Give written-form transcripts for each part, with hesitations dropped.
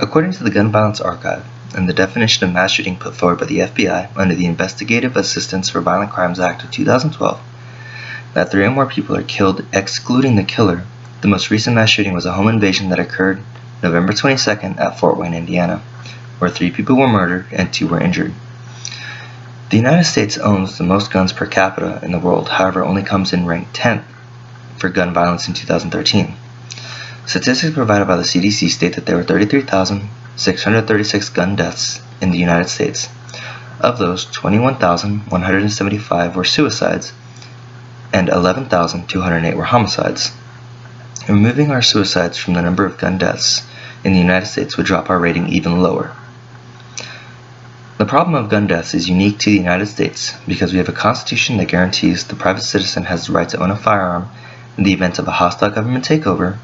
According to the Gun Violence Archive and the definition of mass shooting put forward by the FBI under the Investigative Assistance for Violent Crimes Act of 2012, that 3 or more people are killed excluding the killer. The most recent mass shooting was a home invasion that occurred November 22nd at Fort Wayne, Indiana, where 3 people were murdered and 2 were injured. The United States owns the most guns per capita in the world, however only comes in ranked 10th for gun violence in 2013. Statistics provided by the CDC state that there were 33,636 gun deaths in the United States. Of those, 21,175 were suicides and 11,208 were homicides. Removing our suicides from the number of gun deaths in the United States would drop our rating even lower. The problem of gun deaths is unique to the United States because we have a constitution that guarantees the private citizen has the right to own a firearm in the event of a hostile government takeover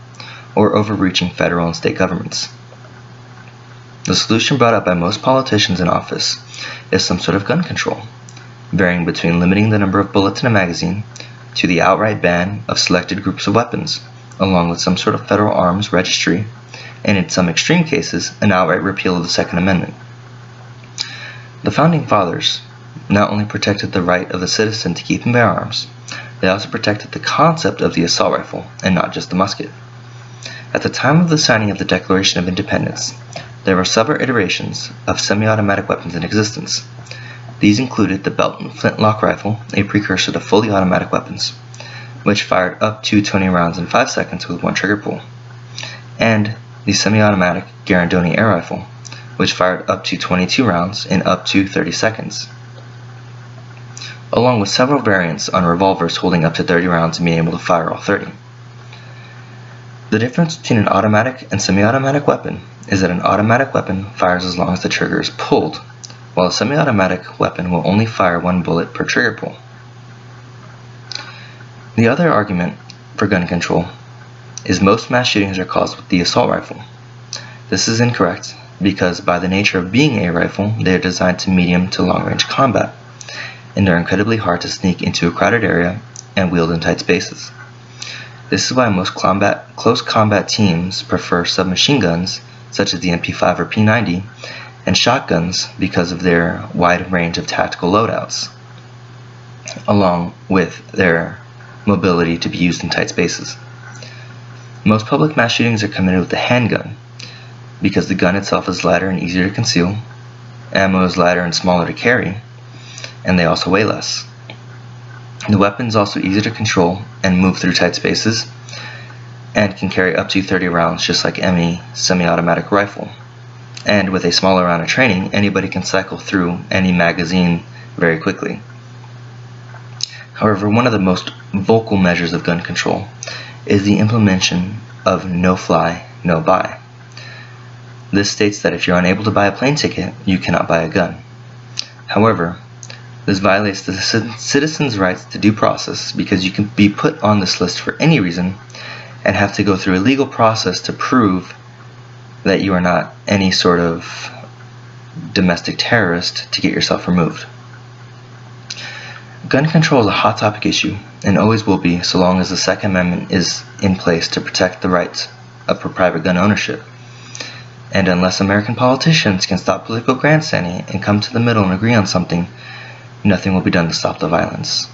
or overreaching federal and state governments. The solution brought up by most politicians in office is some sort of gun control, varying between limiting the number of bullets in a magazine to the outright ban of selected groups of weapons, along with some sort of federal arms registry, and in some extreme cases, an outright repeal of the Second Amendment. The Founding Fathers not only protected the right of the citizen to keep and bear arms, they also protected the concept of the assault rifle, and not just the musket. At the time of the signing of the Declaration of Independence, there were several iterations of semi-automatic weapons in existence. These included the Belton flintlock rifle, a precursor to fully automatic weapons, which fired up to 20 rounds in 5 seconds with 1 trigger pull, and the semi-automatic Garandoni air rifle, which fired up to 22 rounds in up to 30 seconds, along with several variants on revolvers holding up to 30 rounds and being able to fire all 30. The difference between an automatic and semi-automatic weapon is that an automatic weapon fires as long as the trigger is pulled, while a semi-automatic weapon will only fire 1 bullet per trigger pull. The other argument for gun control is most mass shootings are caused with the assault rifle. This is incorrect because by the nature of being a rifle, they are designed to medium to long-range combat, and are incredibly hard to sneak into a crowded area and wield in tight spaces. This is why most close combat teams prefer submachine guns such as the MP5 or P90 and shotguns because of their wide range of tactical loadouts, along with their mobility to be used in tight spaces. Most public mass shootings are committed with a handgun because the gun itself is lighter and easier to conceal, ammo is lighter and smaller to carry, and they also weigh less. The weapon is also easier to control and move through tight spaces, and can carry up to 30 rounds just like any semi-automatic rifle. And with a smaller round of training, anybody can cycle through any magazine very quickly. However, one of the most vocal measures of gun control is the implementation of no-fly, no-buy. This states that if you're unable to buy a plane ticket, you cannot buy a gun. However, this violates the citizen's rights to due process because you can be put on this list for any reason and have to go through a legal process to prove that you are not any sort of domestic terrorist to get yourself removed. Gun control is a hot topic issue and always will be so long as the Second Amendment is in place to protect the rights of private gun ownership. And unless American politicians can stop political grandstanding and come to the middle and agree on something, nothing will be done to stop the violence.